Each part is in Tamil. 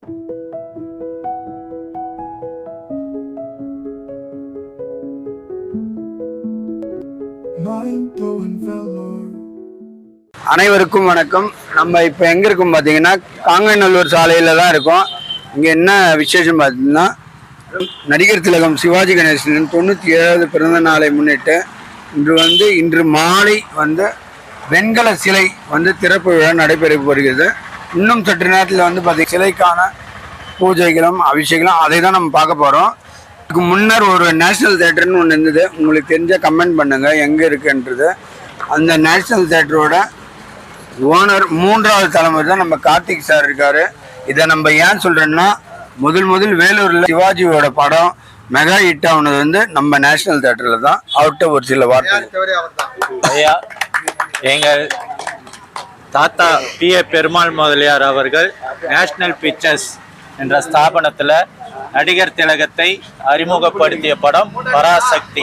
அனைவருக்கும் வணக்கம். நம்ம இப்போ எங்கே இருக்கோம் பார்த்தீங்கன்னா காங்கநல்லூர் சாலையில் தான் இருக்கோம். இங்கே என்ன விசேஷம் பார்த்தீங்கன்னா நடிகர் திலகம் சிவாஜி கணேசனின் 97வது பிறந்த நாளை முன்னிட்டு இன்று மாலை வெண்கல சிலை திறப்பு விழா நடைபெற வருகிறது. இன்னும் சற்று நேரத்தில் பார்த்தீங்கன்னா சிலைக்கான பூஜைகளும் அபிஷேகம் அதை தான் நம்ம பார்க்க போகிறோம். இதுக்கு முன்னர் ஒரு நேஷனல் தேட்டர்னு ஒன்று இருந்தது. உங்களுக்கு தெரிஞ்ச கமெண்ட் பண்ணுங்கள் எங்கே இருக்குன்றது. அந்த நேஷனல் தேட்டரோட ஓனர் 3வது தலைமுறை தான் நம்ம கார்த்திக் சார் இருக்காரு. இதை நம்ம ஏன் சொல்றோம்னா முதல் வேலூர்ல சிவாஜியோட படம் மெகா ஹிட் ஆனது நம்ம நேஷனல் தியேட்டர்ல தான். அவர்கிட்ட ஒரு சில வார்த்தை. எங்கள் தாத்தா P.A. பெருமாள் முதலியார் அவர்கள் நேஷனல் பிக்சர்ஸ் என்ற ஸ்தாபனத்தில் நடிகர் திலகத்தை அறிமுகப்படுத்திய படம் பராசக்தி.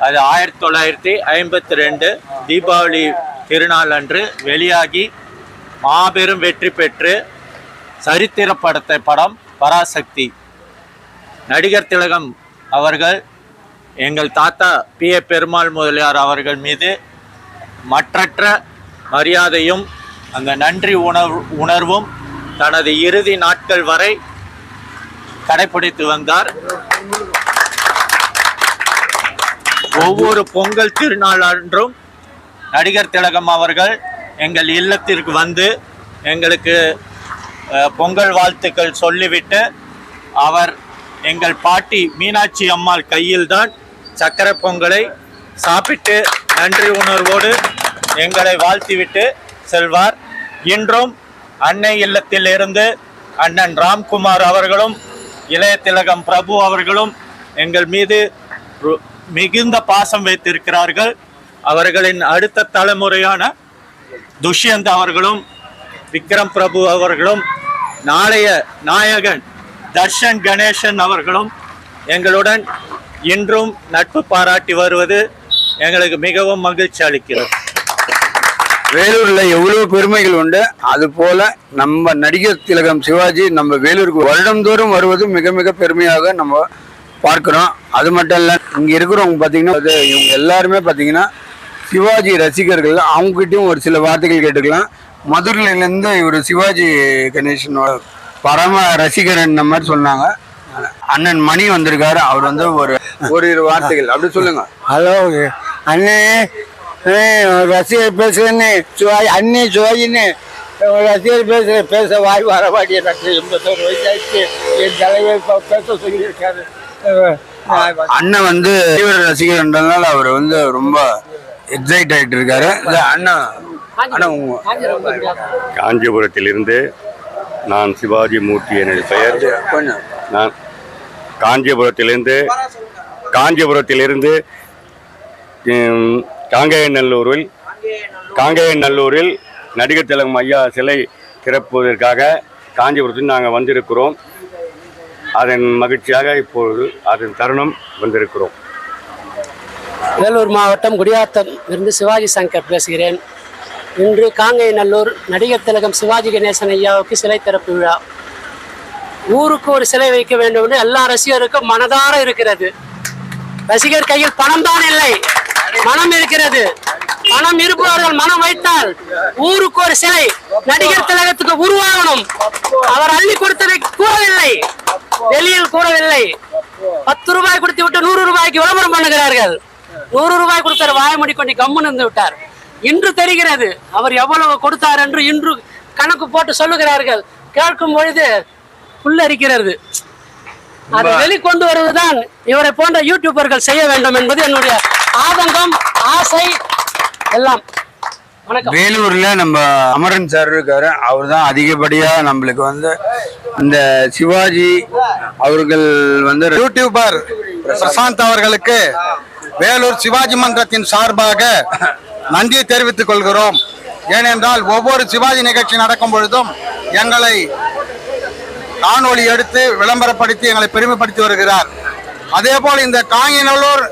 அது 1952 தீபாவளி திருநாள் அன்று வெளியாகி மாபெரும் வெற்றி பெற்று சரித்திர படத்தை படம் பராசக்தி. நடிகர் திலகம் அவர்கள் எங்கள் தாத்தா P.A. பெருமாள் முதலியார் அவர்கள் மீது மற்றற்ற மரியாதையும் அந்த நன்றி உணர்வும் தனது இறுதி நாட்கள் வரை கடைபிடித்து வந்தார். ஒவ்வொரு பொங்கல் திருநாள் அன்றும் நடிகர் திலகம் அவர்கள் எங்கள் இல்லத்திற்கு எங்களுக்கு பொங்கல் வாழ்த்துக்கள் சொல்லிவிட்டு அவர் எங்கள் பாட்டி மீனாட்சி அம்மாள் கையில்தான் சக்கரை பொங்கலை சாப்பிட்டு நன்றி உணர்வோடு எங்களை வாழ்த்திவிட்டு செல்வார். இன்றும் அன்னை இல்லத்திலிருந்து அண்ணன் ராம்குமார் அவர்களும் இளைய திலகம் பிரபு அவர்களும் எங்கள் மீது மிகுந்த பாசம் வைத்திருக்கிறார்கள். அவர்களின் அடுத்த தலைமுறையான துஷ்யந்த் அவர்களும் விக்ரம் பிரபு அவர்களும் நாளைய நாயகன் தர்ஷன் கணேசன் அவர்களும் எங்களுடன் இன்றும் நட்பு பாராட்டி வருவது எங்களுக்கு மிகவும் மகிழ்ச்சி அளிக்கிறது. வேலூர்ல எவ்வளவு பெருமைகள் உண்டு. அது போல நம்ம நடிகர் திலகம் சிவாஜி நம்ம வேலூருக்கு வருடந்தோறும் வருவது மிக மிக பெருமையாக நம்ம பார்க்கிறோம். அது மட்டும் இல்ல, இங்க இருக்கிறவங்க பாத்தீங்கன்னா இவங்க எல்லாருமே பாத்தீங்கன்னா சிவாஜி ரசிகர்கள். அவங்ககிட்டயும் ஒரு சில வார்த்தைகள் கேட்டுக்கலாம். மதுரையிலேருந்து இவர் சிவாஜி கணேசனோட பரம ரசிகர் இந்த மாதிரி சொன்னாங்க. அண்ணன் மணி வந்திருக்காரு. அவர் ஒரு வார்த்தைகள் அப்படி சொல்லுங்க. ஹலோ அண்ணே, ரசிகர் பேசுறேன்னு சிவாஜி அண்ணே சிவாஜின்னு ரசிகர் பேச வாய் வரவாடி. எனக்கு 81 வயசாச்சு. என் தலைவர் பேச சொல்லியிருக்காரு. அண்ணன் தீவிர ரசிகர்ன்றதுனால அவர் ரொம்ப எக்ஸைட் ஆயிட்டு இருக்காரு. அண்ணா காஞ்சிபுரத்திலிருந்து நான் சிவாஜி மூர்த்தி எனது பெயர். நான் காஞ்சிபுரத்திலிருந்து காங்கேயநல்லூரில் நடிகர் திலகம் ஐயா சிலை திறப்பதற்காக காஞ்சிபுரத்தில் நாங்கள் வந்திருக்கிறோம். அதன் மகிழ்ச்சியாக இப்பொழுது அதன் தருணம் வந்திருக்கிறோம். வேலூர் மாவட்டம் குடியாத்தம் இருந்து சிவாஜி சங்கர் பேசுகிறேன். இன்று காங்கேயநல்லூர் நடிகர் திலகம் சிவாஜி கணேசன் ஐயாவுக்கு சிலை திறப்பு விழா. ஊருக்கு ஒரு சிலை வைக்க வேண்டும் என்று எல்லா ரசிகருக்கும் மனதார இருக்கிறது. ரசிகர் கையில் பணம் தான் இல்லை, மனம் இருக்கிறது. பணம் இருப்பவர்கள் மனம் வைத்தால் ஊருக்கு ஒரு சிலை நடிகர் திலகத்துக்கு உருவாகணும். அவர் அள்ளி கொடுத்ததை கூறவில்லை, வெளியில் கூறவில்லை. 10 ரூபாய் கொடுத்து விட்டு 100 ரூபாய்க்கு விளம்பரம் பண்ணுகிறார்கள். 100 ரூபாய் கொடுத்தார், வாய மூடிக்கொண்டு கம்முன்னு இருந்து விட்டார். இன்று தெரிகிறது அவர் எவ்வளவு கொடுத்தார் என்று. இன்று கணக்கு போட்டு சொல்லுகிறார்கள். கேட்கும் பொழுது புல்லரிக்கிறது. அதை வெளிக்கொண்டு வருவதுதான் இவரை போன்ற யூடியூபர்கள் செய்ய வேண்டும் என்பது என்னுடைய ஆதங்கம், ஆசை எல்லாம். வேலூர்ல நம்ம அமரன் சார் இருக்காரு. அவர் தான் அதிகப்படியா நம்மளுக்கு இந்த சிவாஜி அவர்கள் யூடியூபர் பிரசாந்த் அவர்களுக்கு வேலூர் சிவாஜி மன்றத்தின் சார்பாக நன்றி தெரிவித்துக் கொள்கிறோம். ஏனென்றால் ஒவ்வொரு சிவாஜி நிகழ்ச்சி நடக்கும் பொழுதும் எங்களை காணொளி எடுத்து விளம்பரப்படுத்தி எங்களை பெருமைப்படுத்தி வருகிறார். அதே போல் இந்த காங்கேயநல்லூர்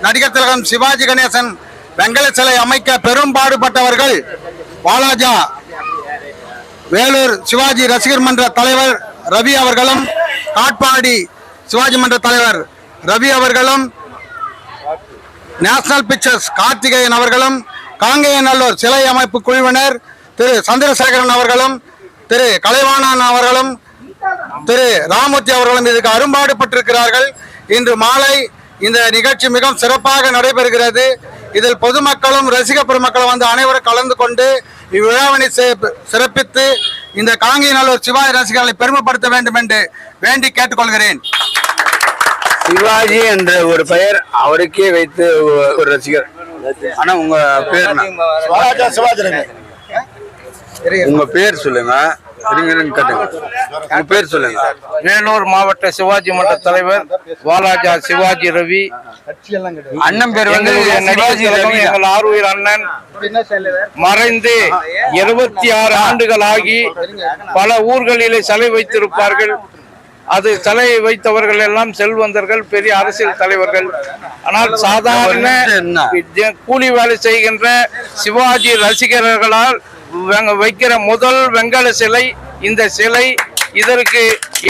நடிகர் திலகம் சிவாஜி கணேசன் வெங்கல சிலை அமைக்க பெரும் பாடுபட்டவர்கள் வாலாஜா வேலூர் சிவாஜி ரசிகர் மன்ற தலைவர் ரவி அவர்களும், காட்பாடி சிவாஜி மன்ற தலைவர் ரவி அவர்களும், நேஷனல் பிக்சர்ஸ் கார்த்திகேயன் அவர்களும், காங்கேயநல்லூர் சிலை அமைப்பு குழுவினர் திரு சந்திரசேகரன் அவர்களும், திரு கலைவாணன் அவர்களும், திரு ராமூர்த்தி அவர்களும் இதுக்கு அரும்பாடுபட்டிருக்கிறார்கள். இன்று மாலை இந்த நிகழ்ச்சி மிகவும் சிறப்பாக நடைபெறுகிறது. இதில் பொதுமக்களும் ரசிக பெருமக்களும் வந்து அனைவரும் கலந்து கொண்டு இவ்விழாவினை சிறப்பித்து இந்த காங்கேயநல்லூர் சிவாஜி ரசிகர்களை பெருமைப்படுத்த வேண்டும் என்று வேண்டி கேட்டுக்கொள்கிறேன். சிவாஜி என்ற ஒரு பெயர் அவருக்கே வைத்து ஒரு ரசிகர். ஆனா உங்க பேர் உங்க பேர் சொல்லுங்க. உங்க பேர் சொல்லுங்க. வேலூர் மாவட்ட சிவாஜி மன்ற தலைவர் வாலாஜா சிவாஜி ரவி. அண்ணன் பேர் வந்து எங்கள் ஆறுயிர் அண்ணன் மறைந்து 26 ஆண்டுகள் ஆகி பல ஊர்களிலே சிலை வைத்திருப்பார்கள். அது சிலை வைத்தவர்கள் எல்லாம் செல்வந்தர்கள், பெரிய அரசியல் தலைவர்கள். ஆனால் சாதாரண கூலி வேலை செய்கின்ற சிவாஜி ரசிகர்களால் வைக்கிற முதல் வெங்கல சிலை இந்த சிலை. இதற்கு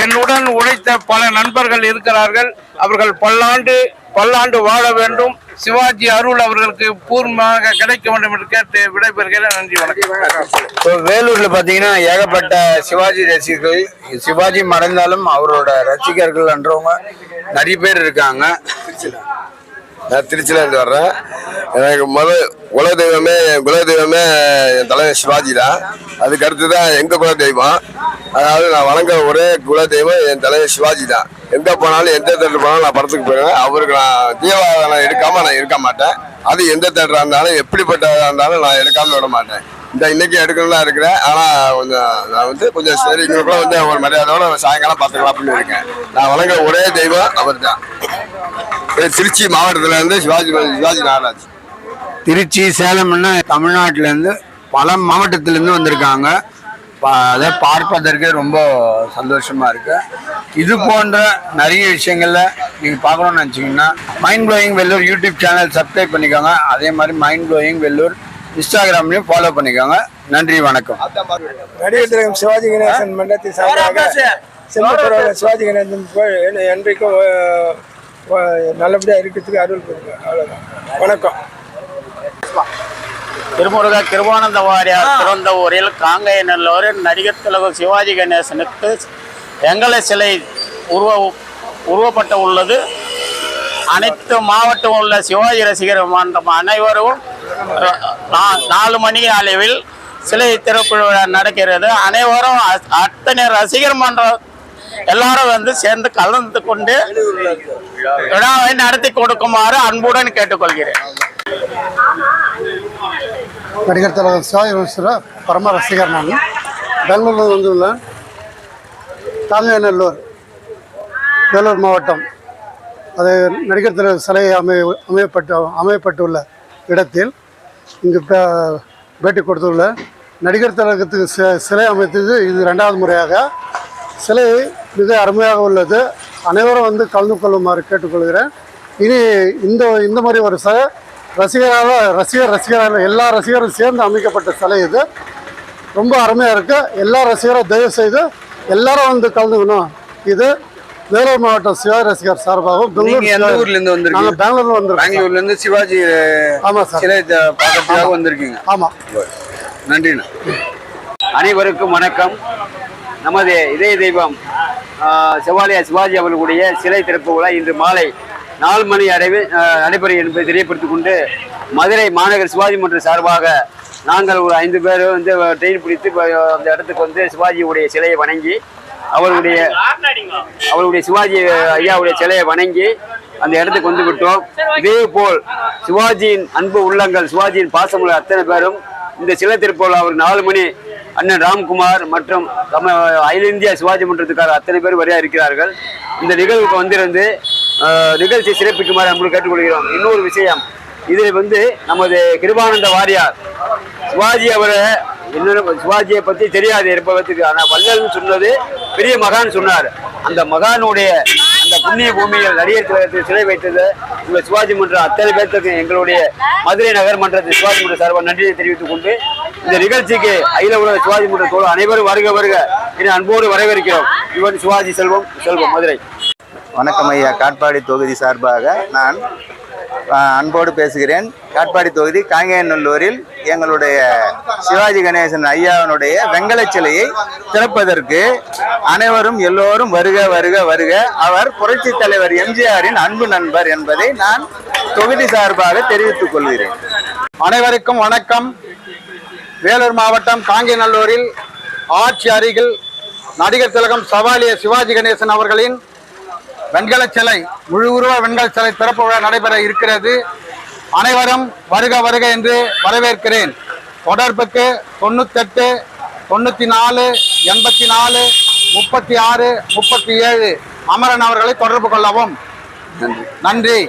என்னுடன் உழைத்த பல நண்பர்கள் இருக்கிறார்கள். அவர்கள் பல்லாண்டு வாழ வேண்டும். சிவாஜி அருள் அவர்களுக்கு பூர்ணமாக கிடைக்க வேண்டும் என்று கேட்டு விடைபெறுகிறேன். நன்றி, வணக்கம். வேலூர்ல பாத்தீங்கன்னா ஏகப்பட்ட சிவாஜி ரசிகர்கள், சிவாஜி மறைந்தாலும் அவரோட ரசிகர்கள் என்றவங்க நிறைய பேர் இருக்காங்க. நான் திருச்சியில இருந்து வர்றேன். எனக்கு குலதெய்வமே என் தலைவர் சிவாஜி தான். அதுக்கு அடுத்து தான் எங்க குலதெய்வம். அதாவது நான் வணங்க ஒரே குலதெய்வம் என் தலைவர் சிவாஜி தான். எங்க போனாலும் எந்த தேட்டர் போனாலும் நான் படத்துக்கு போயிடுவேன். அவருக்கு நான் தீபாவளி எடுக்காம நான் இருக்க மாட்டேன். அது எந்த தேட்டரா இருந்தாலும் எப்படிப்பட்டதா இருந்தாலும் நான் எடுக்காம விட மாட்டேன். இன்னைக்கு எடுக்கணும்லாம் இருக்கிறேன். ஆனா கொஞ்சம் சரி இவங்களுக்குள்ள ஒரு மரியாதையோட சாயங்காலம் பார்த்துக்கலாம் அப்படின்னு இருக்கேன். நான் வணங்க ஒரே தெய்வம் அவர் தான். திருச்சி மாவட்டத்துல இருந்து சிவாஜி நாகராஜ். திருச்சி, சேலம்னா தமிழ்நாட்டில இருந்து பல மாவட்டத்தில இருந்து வந்திருக்காங்க. அதை பார்ப்பதற்கு ரொம்ப சந்தோஷமா இருக்கு. இது போன்ற நிறைய விஷயங்கள்ல நீங்க பார்க்கணும்னு நினைச்சீங்கன்னா mind blowing Vellore YouTube channel subscribe பண்ணிக்கோங்க. அதே மாதிரி மைண்ட் ப்ளோயிங் வெல்லூர் இன்ஸ்டாகிராம்லயும் ஃபாலோ பண்ணிக்கோங்க. நன்றி, வணக்கம். நடிகர் திலகம் சிவாஜி கணேசன் மன்றத்தின் சார்பாக செல்வப்பரவ சிவாஜி கணேசன் என்றைக்கும் நல்லபடியா இருக்கிறதுக்கு அருள் கொடுங்க. அவ்வளவுதான். வணக்கம். திருமுருக கிருபானந்த வாரியார் பிறந்த ஊரில் காங்கேயநல்லூர் நடிகர் திலகம் சிவாஜி கணேசனுக்கு வெங்கல சிலை உருவப்பட்டு உள்ளது. அனைத்து மாவட்டம் உள்ள சிவாஜி ரசிகர் மன்றம் அனைவரும் 4 மணி அளவில் சிலை திறப்பு விழா நடக்கிறது. அனைவரும் அத்தனை ரசிகர் மன்றம் எல்லாரும் வந்து சேர்ந்து கலந்து கொண்டு விழாவை நடத்தி கொடுக்குமாறு அன்புடன் கேட்டுக்கொள்கிறேன். நடிகர் திலகம் சிவாஜி பரம ரசிகர். நான் பெங்களூரில் வந்துள்ளேன். காங்கேயநல்லூர் வேலூர் மாவட்டம். அது நடிகர் திலகம் சிலை அமையப்பட்டுள்ள இடத்தில் இங்கு பேட்டி கொடுத்துள்ள நடிகர் திலகத்துக்கு சிலை அமைத்தது இது 2வது முறையாக. சிலை மிக அருமையாக உள்ளது. அனைவரும் வந்து கலந்து கொள்ளுமாறு கேட்டுக்கொள்கிறேன். இனி இந்த மாதிரி ஒரு ரசிகராக எல்லா ரசிகரும் சேர்ந்து அமைக்கப்பட்ட சிலை இது. ரொம்ப அருமையாக இருக்குது. எல்லா ரசிகரும் தயவு செய்து எல்லாரும் வந்து கலந்துக்கணும். இது வேலூர் மாவட்டம் சிவாஜி ரசிகர் சார்பாகவும் பெங்களூர்ல இருந்து சிவாஜி சிலை பார்க்கறதுக்காக வந்திருக்கீங்க. ஆமா, நன்றிண்ணா. அனைவருக்கும் வணக்கம். நமது இதய தெய்வம் சிவாஜி அவர்களுடைய சிலை திறப்பு விழா இன்று மாலை 4 மணி அளவில் நடைபெறும் என்பதை தெரியப்படுத்திக் கொண்டு மதுரை மாநகர் சிவாஜி மன்ற சார்பாக நாங்கள் ஒரு 5 பேர் வந்து ட்ரெயின் பிடித்து அந்த இடத்துக்கு வந்து சிவாஜியுடைய சிலையை வணங்கி அவருடைய சிவாஜி ஐயாவுடைய சிலையை வணங்கி அந்த இடத்துக்கு வந்து விட்டோம். இதே போல் சிவாஜியின் அன்பு உள்ளங்கள், சிவாஜியின் பாசமுள்ள அத்தனை பேரும் இந்த சிலை திருப்போல் அவர் 4 மணி அண்ணன் ராம்குமார் மற்றும் அகில இந்திய சிவாஜி மன்றத்துக்கார அத்தனை பேர் வரையா இருக்கிறார்கள். இந்த நிகழ்வுக்கு வந்திருந்து நிகழ்ச்சி சிறப்பிக்குமாறு நம்மளுக்கு கேட்டுக்கொள்கிறோம். இன்னொரு விஷயம், இதில் வந்து நமது கிருபானந்த வாரியார் சிவாஜி அவரை சிவாஜியை பற்றி தெரியாது இருப்பதற்கு. ஆனால் வள்ளல்னு சொன்னது பெரிய மகான் சொன்னார். அந்த மகானுடைய அந்த புண்ணிய பூமியில் நடிகர் திலகத்தில் சிலை வைத்தது உங்க சிவாஜி மன்றம் அத்தனை பேர்த்துக்கு எங்களுடைய மதுரை நகர் மன்றத்தில் சிவாஜி மன்ற சார்பாக நன்றியை தெரிவித்துக் கொண்டு இந்த நிகழ்ச்சிக்கு அகில உலக சிவாஜி மன்ற தோழர் அனைவரும் வருக வருக என அன்போடு வரவேற்கிறோம். இவன் சிவாஜி செல்வம் மதுரை. வணக்கம் ஐயா. காட்பாடி தொகுதி சார்பாக நான் அன்போடு பேசுகிறேன். காட்பாடி தொகுதி காங்கேயநல்லூரில் எங்களுடைய சிவாஜி கணேசன் ஐயாவினுடைய வெங்கல சிலையை திறப்பதற்கு அனைவரும் எல்லோரும் வருக வருக வருக. அவர் புரட்சி தலைவர் எம்ஜிஆரின் அன்பு நண்பர் என்பதை நான் தொகுதி சார்பாக தெரிவித்துக் கொள்கிறேன். அனைவருக்கும் வணக்கம். வேலூர் மாவட்டம் காங்கேயநல்லூரில் ஆட்சி அருகில் நடிகர் திலகம் சவாலிய சிவாஜி கணேசன் அவர்களின் வெண்கல சிலை, முழு உருவ வெண்கல சிலை திறப்பு விழா நடைபெற இருக்கிறது. அனைவரும் வருக வருக என்று வரவேற்கிறேன். தொடர்புக்கு 98 94 84 36 37 அமரன் அவர்களை தொடர்பு கொள்ளவும். நன்றி.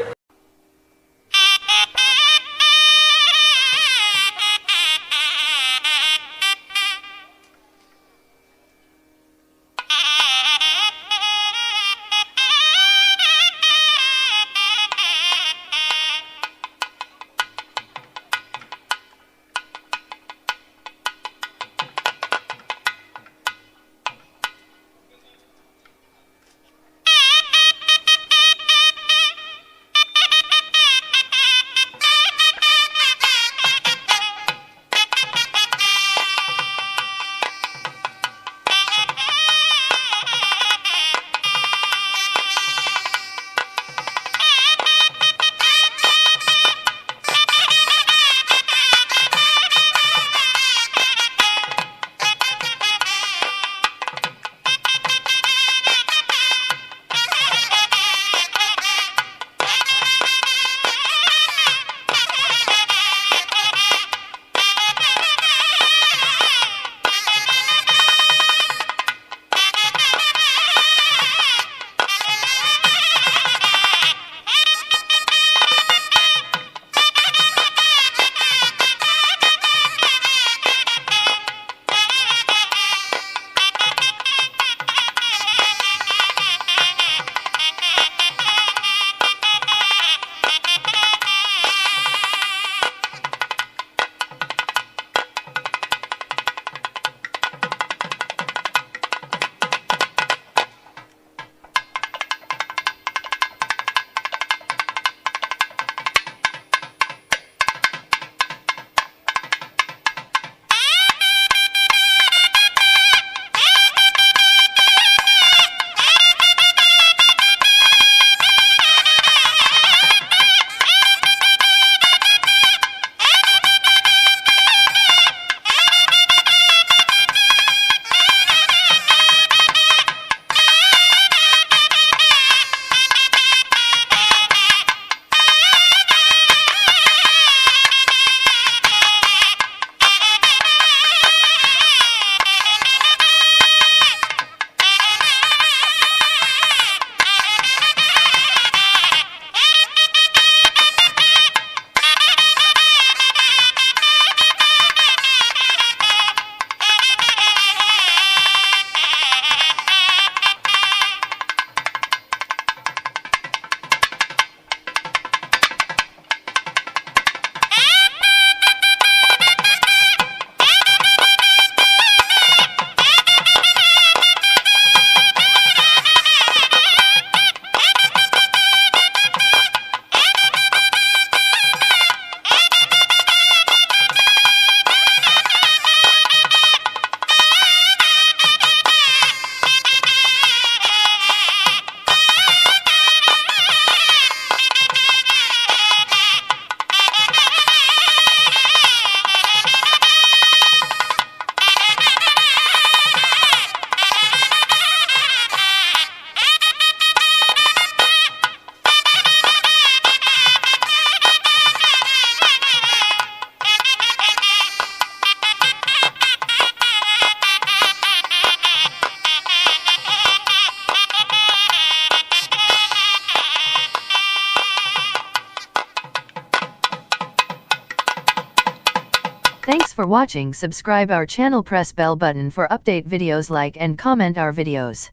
for watching. Subscribe our channel, press bell button for update videos, like and comment our videos.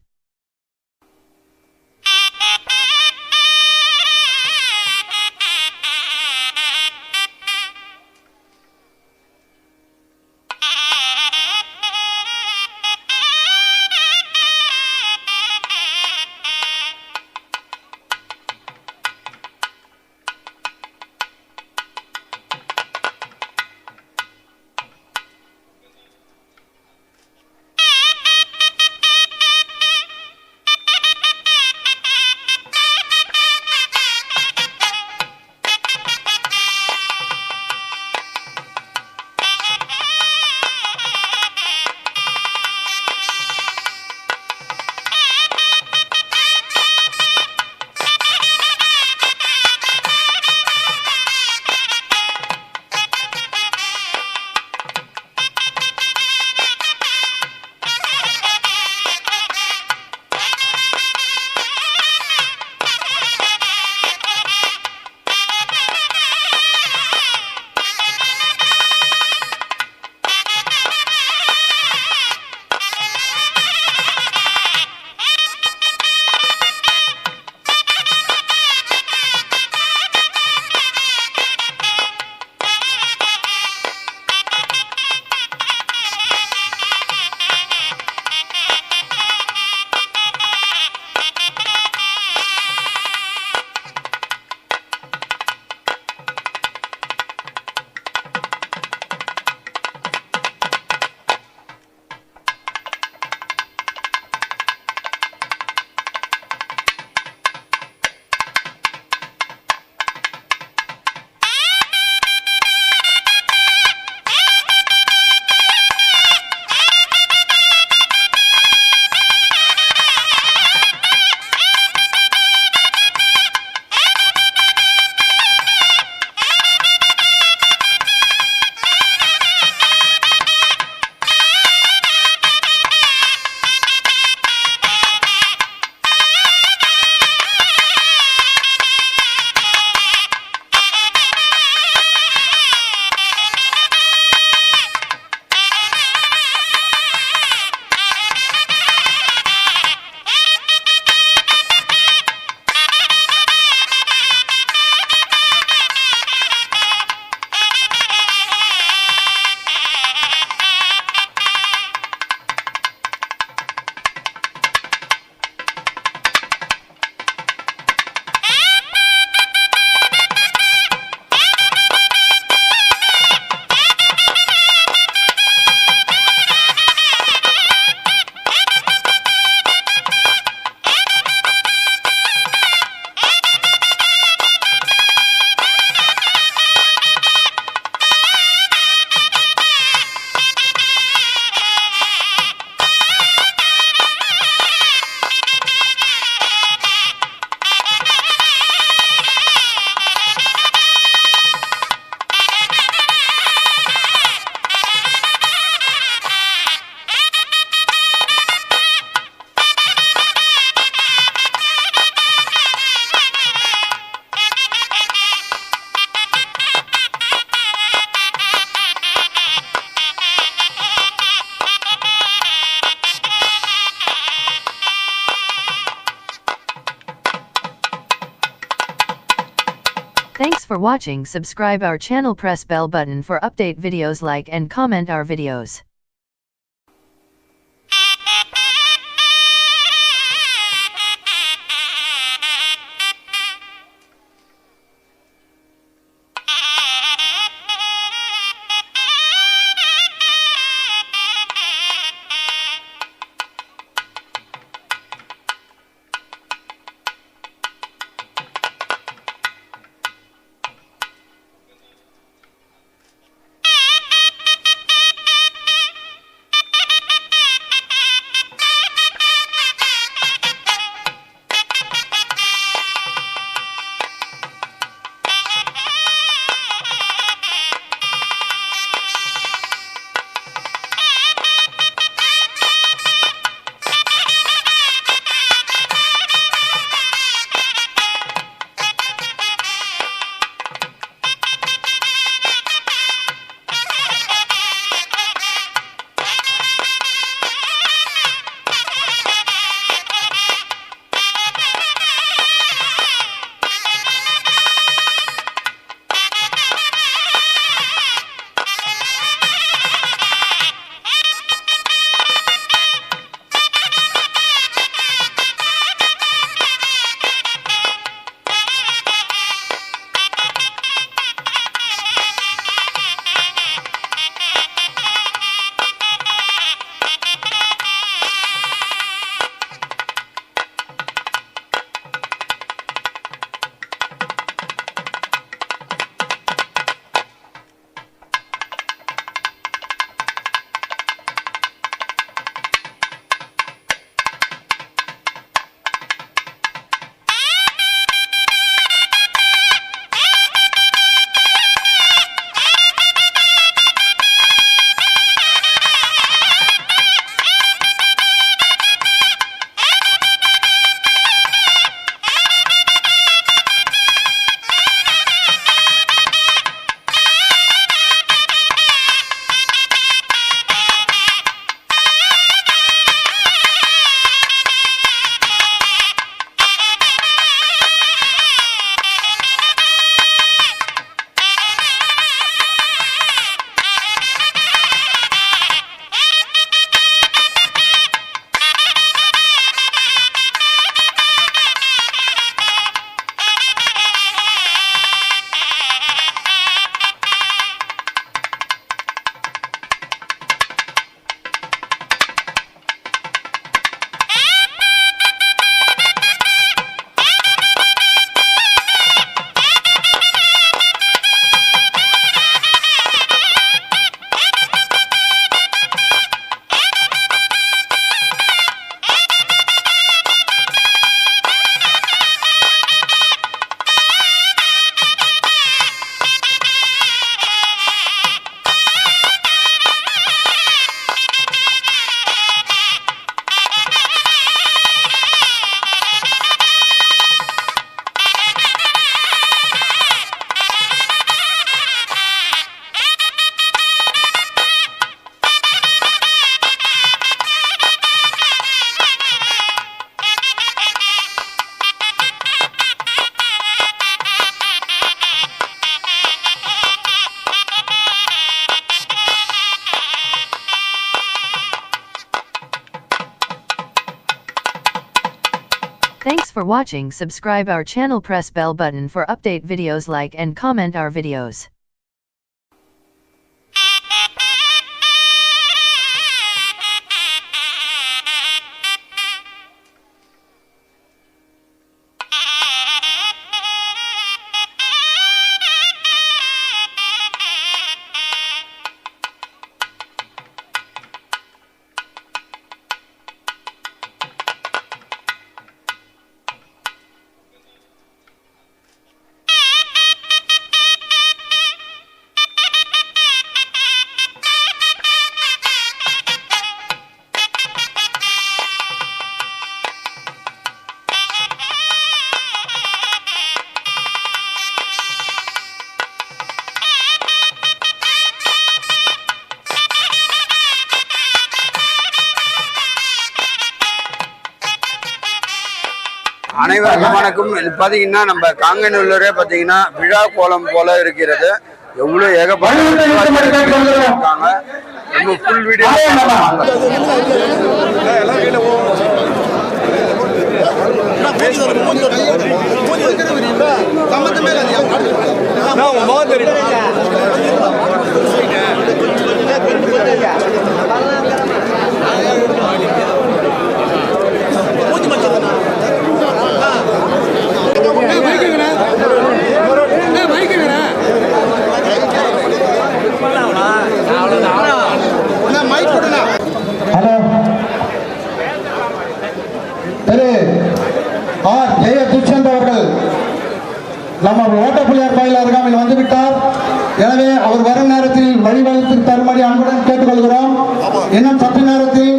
Thanks for watching. Subscribe our channel, press bell button for update videos, like and comment our videos. Thanks for watching. Subscribe our channel, press bell button for update videos, like and comment our videos. அனைவருக்கும் வணக்கம். இது பார்த்தீங்கன்னா நம்ம காங்கநல்லூரே பார்த்தீங்கன்னா விழா கோலம் போல இருக்கிறது. எவ்வளோ ஏகப்பட்ட இருக்காங்க. நம்ம ஃபுல் வீடியோ நம்ம ஓட்டப்புள்ளியார் கோயில் அருகாமையில் வந்துவிட்டார். எனவே அவர் வரும் நேரத்தில் வழிவகுத்து தரும்படி அன்புடன் கேட்டுக்கொள்கிறோம். இன்னும் சற்று நேரத்தில்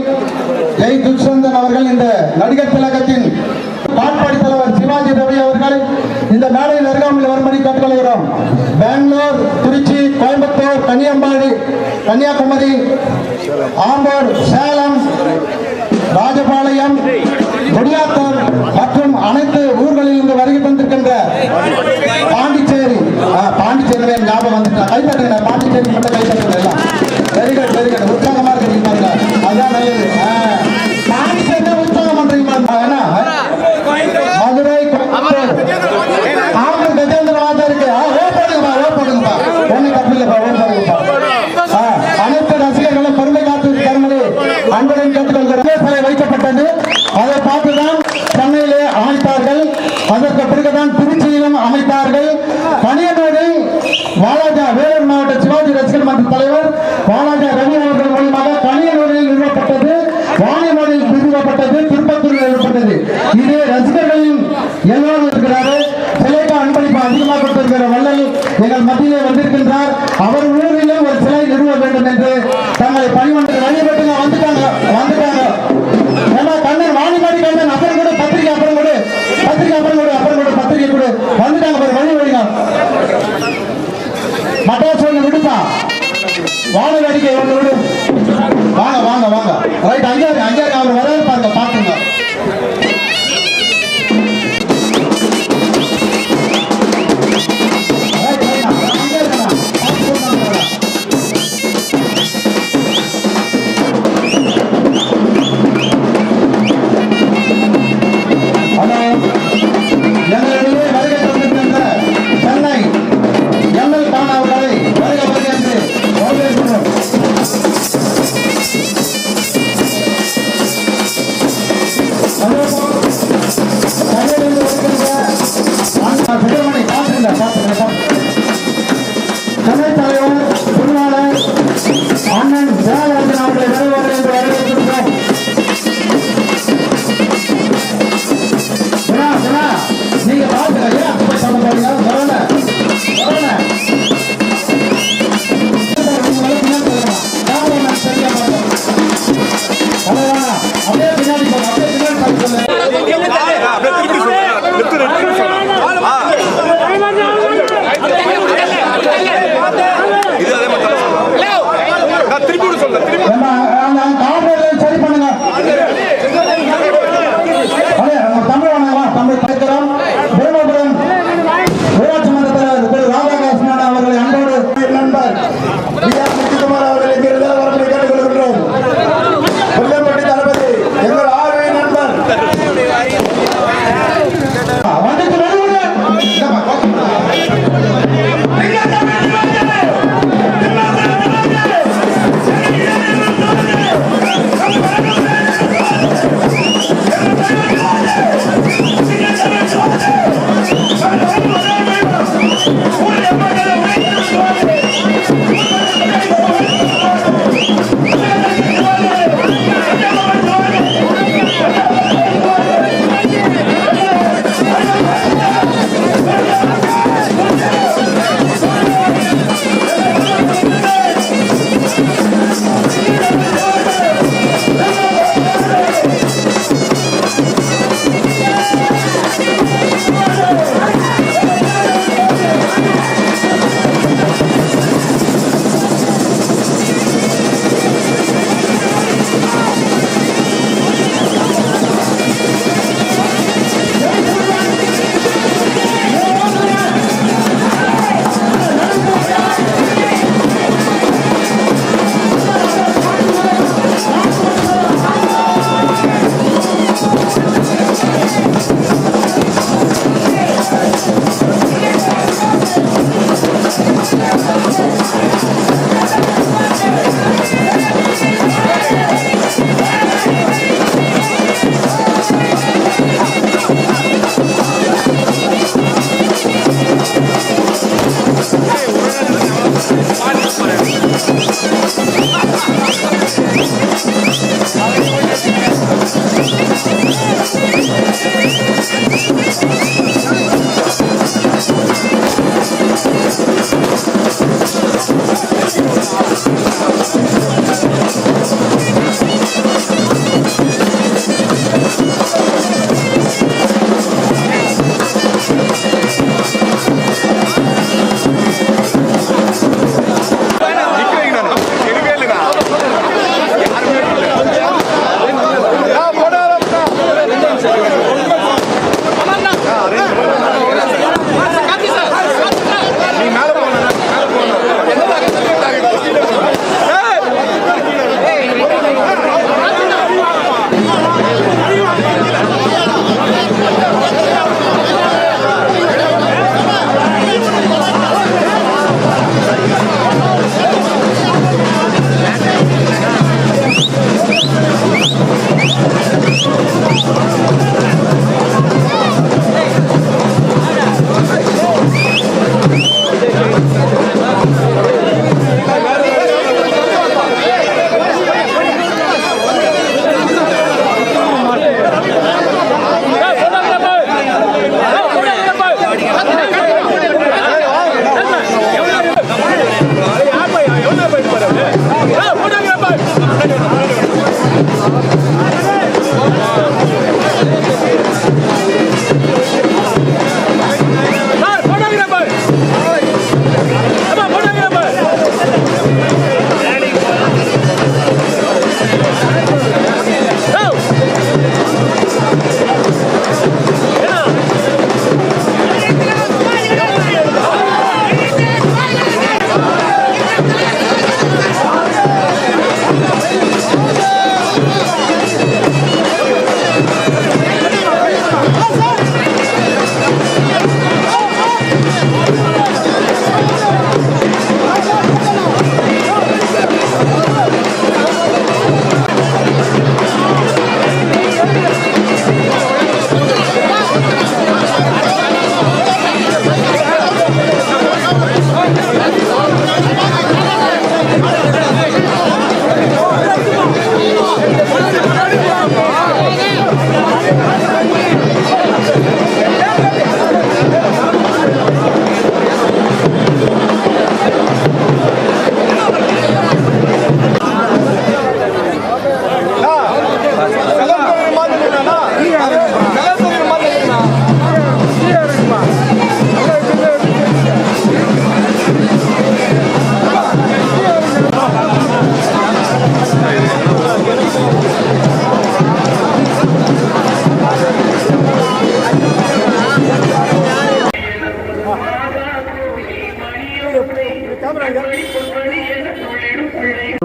ஜெய் துஷ்யந்தன் அவர்கள் இந்த நடிகர் திலகத்தின் காட்பாடி தலைவர் சிவாஜி ரவி அவர்கள் இந்த மேடையில் அருகாமையில் வரும்படி கேட்டுக்கொள்கிறோம். பெங்களூர், திருச்சி, கோயம்புத்தூர், கன்னியாகுமரி, ஆம்பூர், சேலம், ராஜபாளையம், குடியாத்தூர் மற்றும் அனைத்து ஊர்களில் இருந்து வருகை தந்திருக்கின்ற பாண்டிச்சேரி ஞாபகம் வந்துட்டா கைப்பற்றுங்க. பாண்டிச்சேரி மட்டும் கைப்பற்றுங்க. எல்லாம் வெரி குட் உற்சாகமா இருக்கீங்க பாருங்க. அதான் நல்லது. பாண்டிச்சேரி உற்சாகம் பண்றீங்க. மதுரை, ஆம்பூர், கஜேந்திரவாதம் இருக்கு. ஓடுங்கப்பா ஒண்ணு தப்பில்லப்பா, ஓடுங்கப்பா. அனைத்து ரசிகர்களும் பெருமை காத்து தருமடி அன்புடன் கேட்டுக்கொள்கிற வைக்கப்பட்டது. அதை பார்த்துதான் சென்னையிலே அமைத்தார்கள். அதற்கு பிறகுதான் திருச்சியிலும் அமைத்தார்கள். கனியனூரில் வாலாஜா வேலூர் மாவட்ட சிவாஜி ரசிகர் மன்ற தலைவர் வாலாஜா ரவி அவர்கள் மூலமாக கனியனூரில் நிறுவப்பட்டது. வாணிமொழியில் நிறுவப்பட்டது. திருப்பத்தூரில் நிறுவப்பட்டது. இது ரசிகர்களின் எல்லோரும் இருக்கிறாரு. சிலைக்கு அன்பளிப்பு அதிகமாக கொடுத்திருக்கிற வள்ளல் எங்கள் மத்தியிலே வந்திருக்கின்றார். அவர் ஊரிலும் ஒரு சிலை நிறுவ வேண்டும் என்று தங்களை பணிமன்ற வழிபட்டு வந்துட்டாங்க. கண்ணன் வாணிபாடி கண்ணன் அப்புறம் கூட பத்திரிகை அப்புறம் கூட பத்திரிகை கூட வந்துட்டாங்க. வழி வழிங்க மட்டாசு ஒன்று விடுப்பா. வாழை வேடிக்கை ஒன்று விடு. வாங்க ரைட். அங்கே அவர் வர பாருங்க, பாத்துங்க.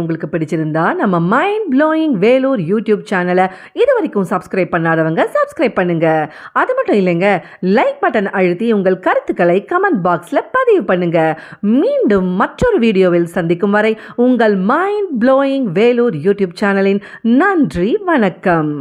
உங்களுக்கு பிடிச்சிருந்தா நம்ம மைண்ட் ப்ளோயிங் வேலூர் யூடியூப் சேனலை இது வரைக்கும் சப்ஸ்கிரைப் பண்ணாதவங்க சப்ஸ்கிரைப் பண்ணுங்க. அது மட்டும் இல்லைங்க, லைக் பட்டன் அழுத்தி உங்கள் கருத்துக்களை கமெண்ட் பாக்ஸில் பதிவு பண்ணுங்க. மீண்டும் மற்றொரு வீடியோவில் சந்திக்கும் வரை உங்கள் மைண்ட் ப்ளோயிங் வேலூர் யூடியூப் சேனலின் நன்றி, வணக்கம்.